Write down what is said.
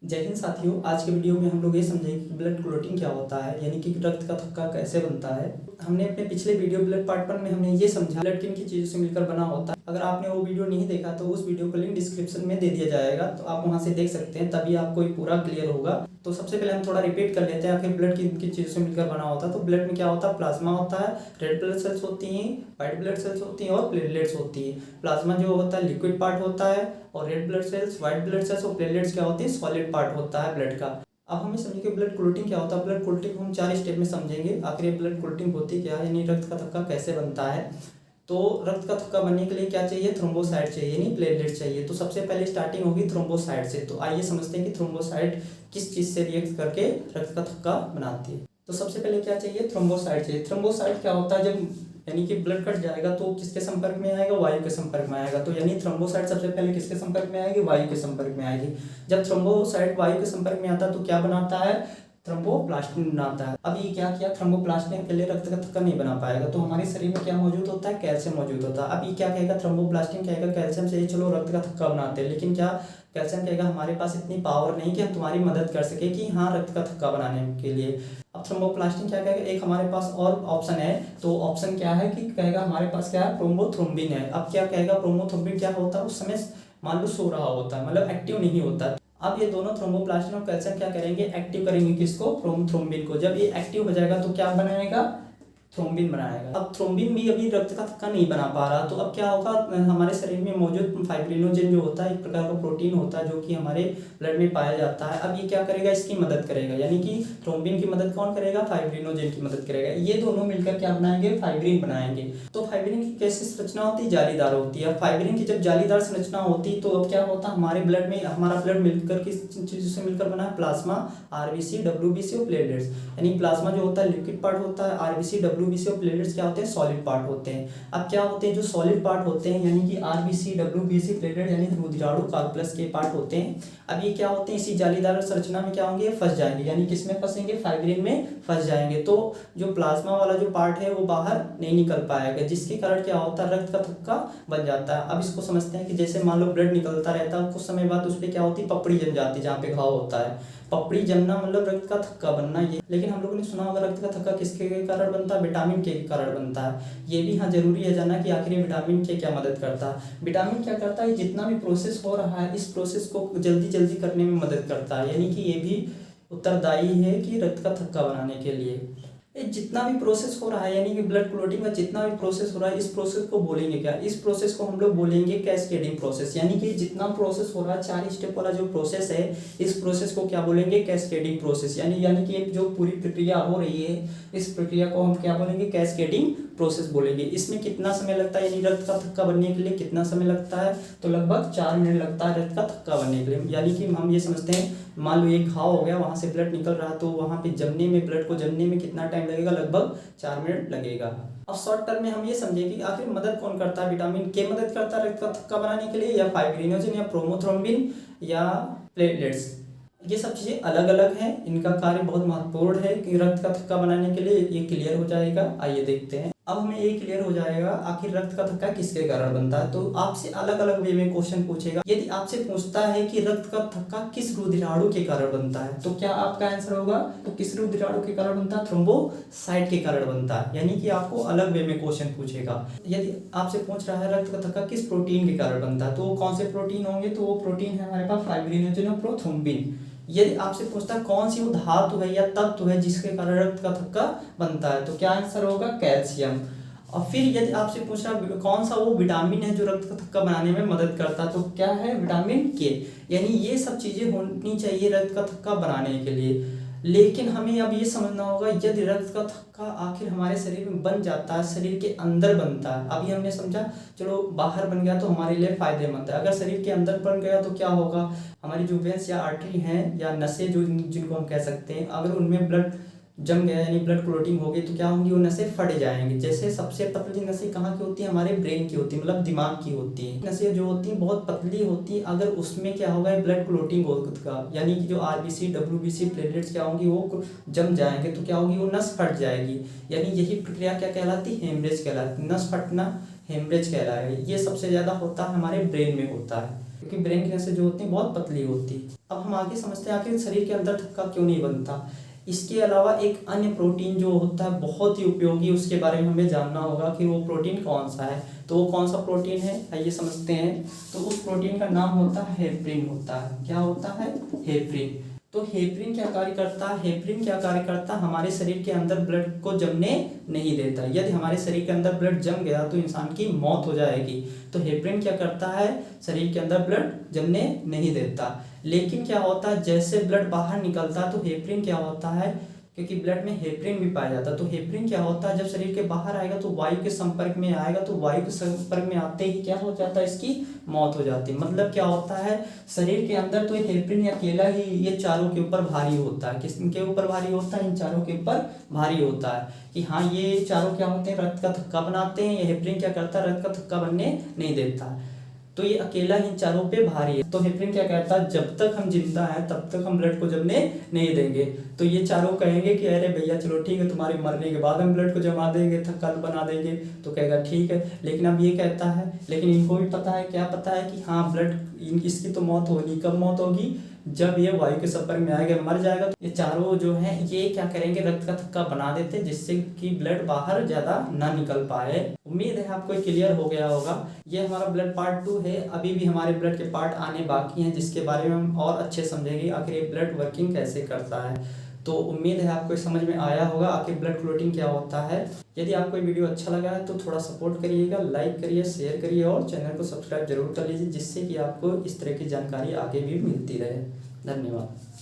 जय हिंद साथियों। आज के वीडियो में हम लोग ये समझेंगे कि ब्लड क्लॉटिंग क्या होता है, यानी कि रक्त का थक्का कैसे बनता है। हमने अपने पिछले वीडियो ब्लड पार्ट 1 में हमने ये समझा ब्लड किन की चीज़ों से मिलकर बना होता है। अगर आपने वो वीडियो नहीं देखा तो उस वीडियो का लिंक डिस्क्रिप्शन में दे दिया जाएगा, तो आप वहाँ से देख सकते हैं, तभी आपको पूरा क्लियर होगा। तो सबसे पहले हम थोड़ा रिपीट कर लेते हैं आखिर ब्लड किन किन चीज़ों से मिलकर बना होता है। तो ब्लड में क्या होता है, प्लाज्मा होता है, रेड ब्लड सेल्स होती हैं, व्हाइट ब्लड सेल्स होती हैं और प्लेटलेट्स होती हैं। प्लाज्मा जो होता है लिक्विड पार्ट होता है और red blood cells, white blood cells और प्लेटलेट्स क्या होती है, सॉलिड पार्ट होता है ब्लड का। अब हमें समझिए ब्लड क्लॉटिंग क्या होता है। ब्लड क्लॉटिंग हम 4 स्टेप में समझेंगे। आखिर ये ब्लड क्लॉटिंग होती क्या है, यानी रक्त का थक्का कैसे बनता है। तो रक्त का थक्का बनने के लिए क्या चाहिए, थ्रोम्बोसाइट चाहिए, यानी प्लेटलेट चाहिए। तो सबसे पहले स्टार्टिंग होगी थ्रोम्बोसाइट से। तो आइए समझते हैं कि थ्रोम्बोसाइट किस चीज़ से रिएक्ट करके रक्त का थक्का बनाती है। तो सबसे पहले क्या चाहिए, थ्रोम्बोसाइट चाहिए। थ्रोम्बोसाइट क्या होता है, जब यानी कि ब्लड कट जाएगा तो किसके संपर्क में आएगा, वायु के संपर्क में आएगा। तो यानी थ्रोम्बोसाइट सबसे पहले किसके संपर्क में आएगी, वायु के संपर्क में आएगी। जब थ्रोम्बोसाइट वायु के संपर्क में आता है तो क्या बनाता है, थ्रोम्बोप्लास्टिन बनाता है। अब ये क्या किया, थ्रोम्बोप्लास्टिन के लिए रक्त का थक्का नहीं बना पाएगा। तो हमारे शरीर में क्या मौजूद होता है, कैल्शियम मौजूद होता है। अब ये क्या कहेगा, थ्रोम्बोप्लास्टिन कहेगा कैल्शियम से चलो रक्त का थक्का बनाते हैं, लेकिन क्या कैल्शियम कहेगा हमारे पास इतनी पावर नहीं कि हम तुम्हारी मदद कर सके कि हाँ रक्त का थक्का बनाने के लिए। अब थ्रोम्बोप्लास्टिन क्या कहेगा, एक हमारे पास और ऑप्शन है। तो ऑप्शन क्या है कि कहेगा हमारे पास क्या है, प्रोम्बोथ्रोम्बिन है। अब क्या कहेगा, प्रोम्बोथ्रोम्बिन क्या होता है, उस समय मान लो सो रहा होता है, मतलब एक्टिव नहीं होता। अब ये दोनों थ्रोम्बोप्लास्टिन और कैल्शियम क्या करेंगे, एक्टिव करेंगे किसको, थ्रोम्बिन को। जब ये एक्टिव हो जाएगा तो क्या बनाएगा, थ्रोम्बिन बनाएगा। अब थ्रोम्बिन भी अभी रक्त का थक्का नहीं बना पा रहा, तो अब क्या होगा, हमारे शरीर में मौजूद फाइब्रिनोजेन जो होता है एक प्रकार का प्रोटीन होता है जो कि हमारे ब्लड में पाया जाता है। अब ये क्या करेगा, इसकी मदद करेगा, यानी कि थ्रोम्बिन की मदद कौन करेगा, फाइब्रिनोजेन की मदद करेगा। ये दोनों मिलकर क्या बनाएंगे, फाइब्रिन बनाएंगे। तो फाइब्रिन की कैसी संरचना होती है, जालीदार होती है। फाइब्रिन की जब जालीदार संरचना होती तो अब क्या होता है, हमारे ब्लड में हमारा ब्लड मिलकर किस चीज़ों से मिलकर बना है, प्लाज्मा, आरबीसी, डब्ल्यूबीसी और प्लेटलेट्स। यानी प्लाज्मा जो होता है लिक्विड पार्ट होता है, आरबीसी, डब्ल्यूबीसी और प्लेटलेट्स क्या होते हैं, सॉलिड पार्ट होते हैं। अब क्या होते हैं, जो सॉलिड पार्ट होते हैं यानी कि आरबीसी, डब्ल्यूबीसी, प्लेटलेट यानी रुधिराणु कॉर्पस के पार्ट होते हैं। अब ये क्या होते हैं, इसी जालीदार संरचना में क्या होंगे, फंस जाएंगे, यानी किसमें फंसेंगे, फाइब्रिन में फंस जाएंगे। तो जो प्लाज्मा वाला जो पार्ट है वो बाहर नहीं निकल पाएगा, जिसके कारण क्या होता है, रक्त का थक्का बन जाता है। अब इसको समझते हैं कि जैसे मान लो ब्लड निकलता रहता है, कुछ समय बाद उस पर क्या होती है, पपड़ी जम जाती है, जहाँ पे घाव होता है। पपड़ी जमना मतलब रक्त का थक्का बनना ये। लेकिन हम लोगों ने सुना होगा रक्त का थक्का किसके कारण बनता है, विटामिन के कारण बनता है। ये भी हाँ जरूरी है जानना कि आखिर विटामिन के क्या मदद करता है। विटामिन क्या करता है, जितना भी प्रोसेस हो रहा है इस प्रोसेस को जल्दी जल्दी करने में मदद करता है, यानी कि ये भी उत्तरदायी है कि रक्त का थक्का बनाने के लिए। ये जितना भी प्रोसेस हो रहा है, यानी कि ब्लड क्लॉटिंग का जितना भी प्रोसेस हो रहा है, इस प्रोसेस को बोलेंगे क्या, इस प्रोसेस को हम लोग बोलेंगे कैस्केडिंग प्रोसेस। यानी कि जितना प्रोसेस हो रहा है 4 स्टेप वाला जो प्रोसेस है, इस प्रोसेस को क्या बोलेंगे, कैस्केडिंग प्रोसेस। यानी कि जो पूरी प्रक्रिया हो रही है इस प्रक्रिया को हम क्या बोलेंगे, कैस्केडिंग प्रोसेस बोलेंगे। इसमें कितना समय लगता है, यानी रक्त का थक्का बनने के लिए कितना समय लगता है, तो लगभग 4 मिनट लगता है रक्त का थक्का बनने के लिए। यानी कि हम ये समझते हैं, मान लो एक घाव हो गया, वहां से ब्लड निकल रहा है, तो वहां पे जमने में, ब्लड को जमने में कितना टाइम लगेगा, लगभग 4 मिनट लगेगा। अब शॉर्ट टर्म में हम ये समझेंगे कि आखिर मदद कौन करता है, विटामिन के मदद करता है रक्त का थक्का बनाने के लिए, या फाइब्रिनोजेन, या प्रोमोथ्रोम्बिन, या प्लेटलेट्स। ये सब चीज़ें अलग अलग हैं, इनका कार्य बहुत महत्वपूर्ण है कि रक्त का थक्का बनाने के लिए। ये क्लियर हो जाएगा, आइए देखते हैं। अब हमें ये क्लियर हो जाएगा आखिर रक्त का थक्का किसके कारण बनता है। तो आपसे अलग अलग वे में क्वेश्चन पूछेगा। यदि आपसे पूछता है कि रक्त का थक्का किस रुधिराणु के कारण बनता है, तो क्या आपका आंसर होगा, तो किस रुधिराणु के कारण बनता है, थ्रोम्बोसाइट के कारण बनता है। यानी कि आपको अलग वे में क्वेश्चन पूछेगा। यदि आपसे पूछ रहा है रक्त का थक्का किस प्रोटीन के कारण बनता है, तो वो कौन से प्रोटीन होंगे, तो वो प्रोटीन है हमारे पास फाइब्रिनोजेन और प्रोथ्रोम्बिन। यदि आपसे पूछता है कौन सी वो धातु है या तत्व है जिसके कारण रक्त का थक्का बनता है, तो क्या आंसर होगा, कैल्शियम। और फिर यदि आपसे पूछा कौन सा वो विटामिन है जो रक्त का थक्का बनाने में मदद करता है, तो क्या है, विटामिन के। यानी ये सब चीजें होनी चाहिए रक्त का थक्का बनाने के लिए। लेकिन हमें अब ये समझना होगा, यदि रक्त का थक्का आखिर हमारे शरीर में बन जाता है, शरीर के अंदर बनता है। अभी हमने समझा चलो बाहर बन गया तो हमारे लिए फायदेमंद है, अगर शरीर के अंदर बन गया तो क्या होगा, हमारी जो वेंस या आर्टरी हैं या नसें जो जिनको हम कह सकते हैं, अगर उनमें ब्लड जम गया यानी ब्लड क्लॉटिंग हो गई तो क्या होंगी, वो नसें फट जाएंगी। जैसे सबसे पतली नसें कहाँ की होती है, हमारे ब्रेन की होती है, मतलब दिमाग की होती है। नसें जो होती हैं बहुत पतली होती हैं, अगर उसमें क्या होगा, ब्लड क्लॉटिंग होगा, यानी कि जो आरबीसी, डब्ल्यूबीसी, प्लेटलेट्स क्या होंगी, वो जम जाएंगे, तो क्या होगी, वो नस फट जाएगी। यानी यही प्रक्रिया क्या कहलाती है, हेमरेज कहलाती है। नस फटना हेमरेज कहलाएगा। ये सबसे ज़्यादा होता है हमारे ब्रेन में होता है। क्योंकि ब्रेन की नसें जो होती हैं बहुत पतली होती है। अब हम आगे समझते हैं आखिर शरीर के अंदर थक्का क्यों नहीं बनता। इसके अलावा एक अन्य प्रोटीन जो होता है बहुत ही उपयोगी, उसके बारे में हमें जानना होगा कि वो प्रोटीन कौन सा है। तो वो कौन सा प्रोटीन है आइए समझते हैं। तो उस प्रोटीन का नाम होता है हेपरिन होता है। क्या होता है? हेपरिन। तो हेपरिन क्या कार्य करता है? हेपरिन क्या कार्य करता है? हमारे शरीर के अंदर ब्लड को जमने नहीं देता। यदि हमारे शरीर के अंदर ब्लड जम गया तो इंसान की मौत हो जाएगी। तो हेपरिन क्या करता है? शरीर के अंदर ब्लड जमने नहीं देता। लेकिन क्या होता है, जैसे ब्लड बाहर निकलता है तो हेपरिन क्या होता है, क्योंकि ब्लड में हेपरिन भी पाया जाता है, तो हेपरिन क्या होता है, जब शरीर के बाहर आएगा तो वायु के संपर्क में आएगा, तो वायु के संपर्क में आते ही क्या हो जाता है, इसकी मौत हो जाती है। मतलब क्या होता है, शरीर के अंदर तो हेपरिन अकेला ही ये चारों के ऊपर भारी होता है। किसके ऊपर भारी होता है? इन चारों के ऊपर भारी होता है कि हाँ ये चारों क्या होते हैं, रक्त का थक्का बनाते हैं। ये हेपरिन क्या करता है? रक्त का थक्का बनने नहीं देता। तो ये अकेला इन चारों पे भारी है। तो हेपरिन क्या कहता है, जब तक हम जिंदा हैं तब तक हम ब्लड को जमने नहीं देंगे। तो ये चारों कहेंगे कि अरे भैया चलो ठीक है, तुम्हारे मरने के बाद हम ब्लड को जमा देंगे, थक्का बना देंगे। तो कहेगा ठीक है। लेकिन अब ये कहता है, लेकिन इनको भी पता है, क्या पता है कि हाँ ब्लड इसकी तो मौत होगी। कब मौत होगी? जब ये वायु के संपर्क में आएगा, मर जाएगा। तो ये चारों जो हैं ये क्या करेंगे, रक्त का थक्का बना देते, जिससे कि ब्लड बाहर ज्यादा ना निकल पाए। उम्मीद है आपको क्लियर हो गया होगा। ये हमारा ब्लड पार्ट 2 है। अभी भी हमारे ब्लड के पार्ट आने बाकी हैं, जिसके बारे में हम और अच्छे समझेंगे आखिर ये ब्लड वर्किंग कैसे करता है। तो उम्मीद है आपको समझ में आया होगा आखिर ब्लड क्लॉटिंग क्या होता है। यदि आपको ये वीडियो अच्छा लगा है तो थोड़ा सपोर्ट करिएगा, लाइक करिए, शेयर करिए और चैनल को सब्सक्राइब जरूर कर लीजिए, जिससे कि आपको इस तरह की जानकारी आगे भी मिलती रहे। धन्यवाद।